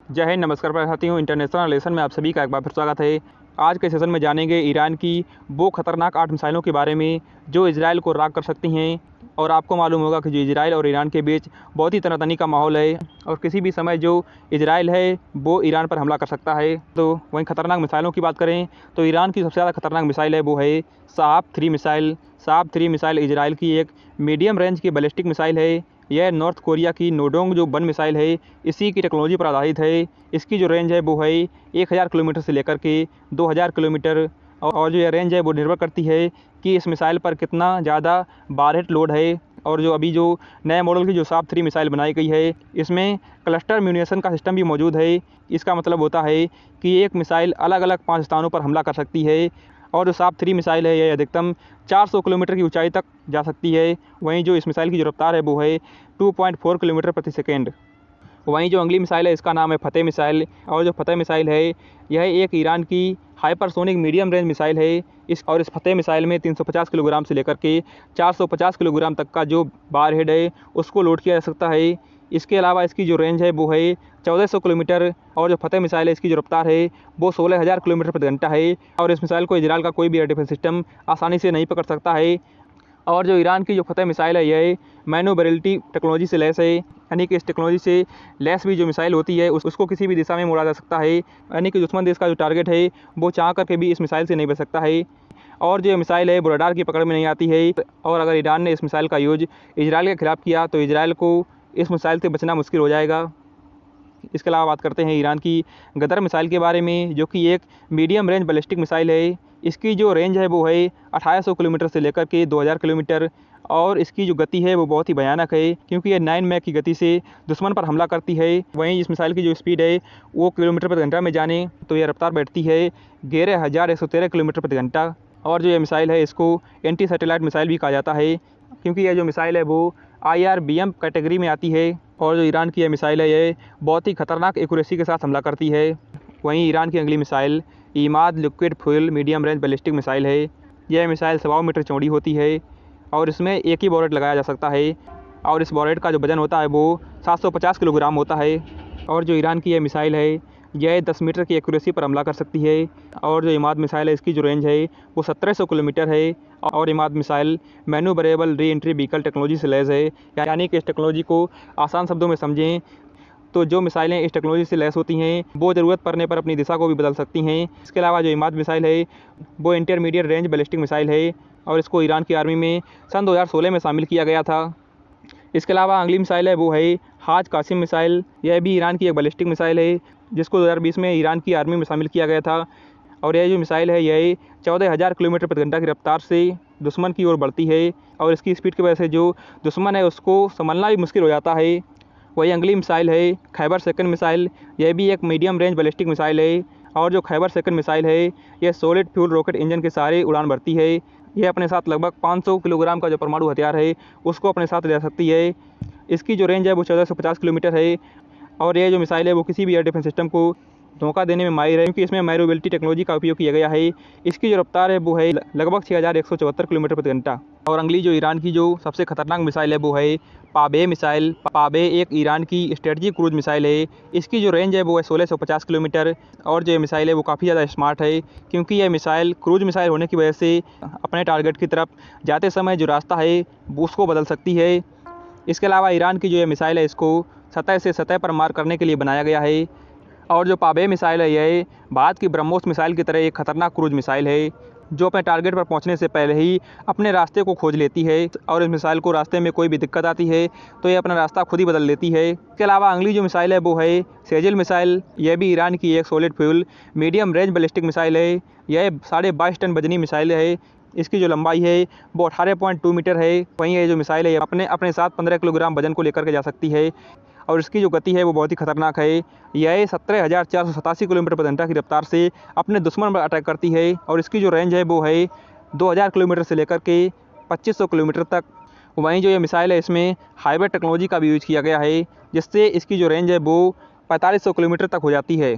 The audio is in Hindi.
जय हिंद, नमस्कार साथियों। इंटरनेशनल रिलेशन में आप सभी का एक बार फिर स्वागत है। आज के सेशन में जानेंगे ईरान की वो खतरनाक 8 मिसाइलों के बारे में जो इजराइल को राख कर सकती हैं। और आपको मालूम होगा कि जो इजराइल और ईरान के बीच बहुत ही तनातनी का माहौल है और किसी भी समय जो इजराइल है वो ईरान पर हमला कर सकता है। तो वहीं खतरनाक मिसाइलों की बात करें तो ईरान की सबसे ज़्यादा खतरनाक मिसाइल है वो है शाहाब-3 मिसाइल। शाहाब-3 मिसाइल इजराइल की एक मीडियम रेंज की बैलिस्टिक मिसाइल है। यह नॉर्थ कोरिया की नोडोंग जो 1 मिसाइल है इसी की टेक्नोलॉजी पर आधारित है। इसकी जो रेंज है वो है 1000 किलोमीटर से लेकर के 2000 किलोमीटर। और जो ये रेंज है वो निर्भर करती है कि इस मिसाइल पर कितना ज़्यादा वारहेड लोड है। और जो अभी जो नए मॉडल की जो शाहाब-3 मिसाइल बनाई गई है इसमें क्लस्टर म्यूनिशन का सिस्टम भी मौजूद है। इसका मतलब होता है कि एक मिसाइल अलग अलग 5 स्थानों पर हमला कर सकती है। और जो शाहाब-3 मिसाइल है यह अधिकतम 400 किलोमीटर की ऊंचाई तक जा सकती है। वहीं जो इस मिसाइल की जो रफ्तार है वो है 2.4 किलोमीटर प्रति सेकेंड। वहीं जो अगली मिसाइल है इसका नाम है फतेह मिसाइल। और जो फतेह मिसाइल है यह एक ईरान की हाइपरसोनिक मीडियम रेंज मिसाइल है। इस फतेह मिसाइल में 350 किलोग्राम से लेकर के 450 किलोग्राम तक का जो वारहेड है उसको लोड किया जा सकता है। इसके अलावा इसकी जो रेंज है वो है 1400 किलोमीटर। और जो फतेह मिसाइल है इसकी जो रफ्तार है वो 16000 किलोमीटर प्रति घंटा है। और इस मिसाइल को इजराइल का कोई भी एयर डिफेंस सिस्टम आसानी से नहीं पकड़ सकता है। और जो ईरान की जो फतेह मिसाइल है यह मैनोवरेबिलिटी टेक्नोलॉजी से लैस है। यानी कि इस टेक्नोलॉजी से लैस भी जो मिसाइल होती है उसको किसी भी दिशा में मोड़ा जा सकता है। यानी कि दुश्मन देश का जो टारगेट है वो चाह करके भी इस मिसाइल से नहीं बच सकता है। और जो मिसाइल है वो रडार की पकड़ में नहीं आती है। और अगर ईरान ने इस मिसाइल का यूज इजराइल के खिलाफ किया तो इजराइल को इस मिसाइल से बचना मुश्किल हो जाएगा। इसके अलावा बात करते हैं ईरान की गदर मिसाइल के बारे में, जो कि एक मीडियम रेंज बैलिस्टिक मिसाइल है। इसकी जो रेंज है वो है 1800 किलोमीटर से लेकर के 2000 किलोमीटर। और इसकी जो गति है वो बहुत ही भयानक है क्योंकि ये 9 मैक की गति से दुश्मन पर हमला करती है। वहीं इस मिसाइल की जो स्पीड है वो किलोमीटर प्रति घंटा में जाने तो यह रफ्तार बैठती है 11113 किलोमीटर प्रति घंटा। और जो ये मिसाइल है इसको एंटी सैटेलाइट मिसाइल भी कहा जाता है क्योंकि यह जो मिसाइल है वो IRBM कैटेगरी में आती है। और जो ईरान की यह मिसाइल है ये बहुत ही खतरनाक एक्यूरेसी के साथ हमला करती है। वहीं ईरान की अगली missile Imad liquid fuel medium range ballistic missile है। यह मिसाइल 1.25 मीटर चौड़ी होती है और इसमें एक ही वॉरेट लगाया जा सकता है। और इस वॉरेट का जो वजन होता है वो 750 किलोग्राम होता है। और जो ईरान की यह मिसाइल है यह 10 मीटर की एक्यूरेसी पर हमला कर सकती है। और जो इमाद मिसाइल है इसकी जो रेंज है वो 1700 किलोमीटर है। और Imad missile manoeuvrable re entry vehicle technology से लैस है। यानी कि इस टेक्नोलॉजी को आसान शब्दों में समझें तो जो मिसाइलें इस टेक्नोलॉजी से लैस होती हैं वो ज़रूरत पड़ने पर अपनी दिशा को भी बदल सकती हैं। इसके अलावा जो इमाद मिसाइल है वो इंटरमीडिएट रेंज बैलिस्टिक मिसाइल है और इसको ईरान की आर्मी में सन 2016 में शामिल किया गया था। इसके अलावा अगली मिसाइल है वो है हाज कासिम मिसाइल। यह भी ईरान की एक बैलिस्टिक मिसाइल है जिसको 2020 में ईरान की आर्मी में शामिल किया गया था। और यह जो मिसाइल है यह 14000 किलोमीटर प्रति घंटा की रफ्तार से दुश्मन की ओर बढ़ती है। और इसकी स्पीड की वजह से जो दुश्मन है उसको संभलना भी मुश्किल हो जाता है। वही अगली मिसाइल है खैबर सेकंड मिसाइल। यह भी एक मीडियम रेंज बैलिस्टिक मिसाइल है। और जो खैबर सेकंड मिसाइल है यह सॉलिड फ्यूल रॉकेट इंजन के सहारे उड़ान भरती है। यह अपने साथ लगभग 500 किलोग्राम का जो परमाणु हथियार है उसको अपने साथ ले जा सकती है। इसकी जो रेंज है वो 1450 किलोमीटर है। और यह जो मिसाइल है वो किसी भी एयर डिफेंस सिस्टम को धोखा देने में माहिर है क्योंकि इसमें मैन्यूवरेबिलिटी टेक्नोलॉजी का उपयोग किया गया है। इसकी जो रफ्तार है वो है लगभग 6174 किलोमीटर प्रति घंटा। और अगली जो ईरान की जो सबसे खतरनाक मिसाइल है वो है पाबे मिसाइल। पाबे एक ईरान की स्ट्रेटजिक क्रूज मिसाइल है। इसकी जो रेंज है वो है 1650 किलोमीटर। और जो ये मिसाइल है वो काफ़ी ज़्यादा स्मार्ट है क्योंकि यह मिसाइल क्रूज मिसाइल होने की वजह से अपने टारगेट की तरफ जाते समय जो रास्ता है वो उसको बदल सकती है। इसके अलावा ईरान की जो ये मिसाइल है इसको सतह से सतह पर मार करने के लिए बनाया गया है। और जो पाबे मिसाइल है यह भारत की ब्रह्मोस मिसाइल की तरह एक खतरनाक क्रूज मिसाइल है जो अपने टारगेट पर पहुंचने से पहले ही अपने रास्ते को खोज लेती है। और इस मिसाइल को रास्ते में कोई भी दिक्कत आती है तो ये अपना रास्ता खुद ही बदल लेती है। इसके अलावा अगली जो मिसाइल है वो है सेजिल मिसाइल। यह भी ईरान की एक solid fuel medium range ballistic missile है। यह 22.5 टन वजनी मिसाइल है। इसकी जो लंबाई है वो 18.2 मीटर है। वहीं ये जो मिसाइल है अपने साथ 15 किलोग्राम वजन को लेकर के जा सकती है। और इसकी जो गति है वो बहुत ही खतरनाक है। यह 17487 किलोमीटर प्रति घंटा की रफ्तार से अपने दुश्मन पर अटैक करती है। और इसकी जो रेंज है वो है 2000 किलोमीटर से लेकर के 2500 किलोमीटर तक। वहीं जो ये मिसाइल है इसमें हाइब्रिड टेक्नोलॉजी का भी यूज़ किया गया है जिससे इसकी जो रेंज है वो 4500 किलोमीटर तक हो जाती है।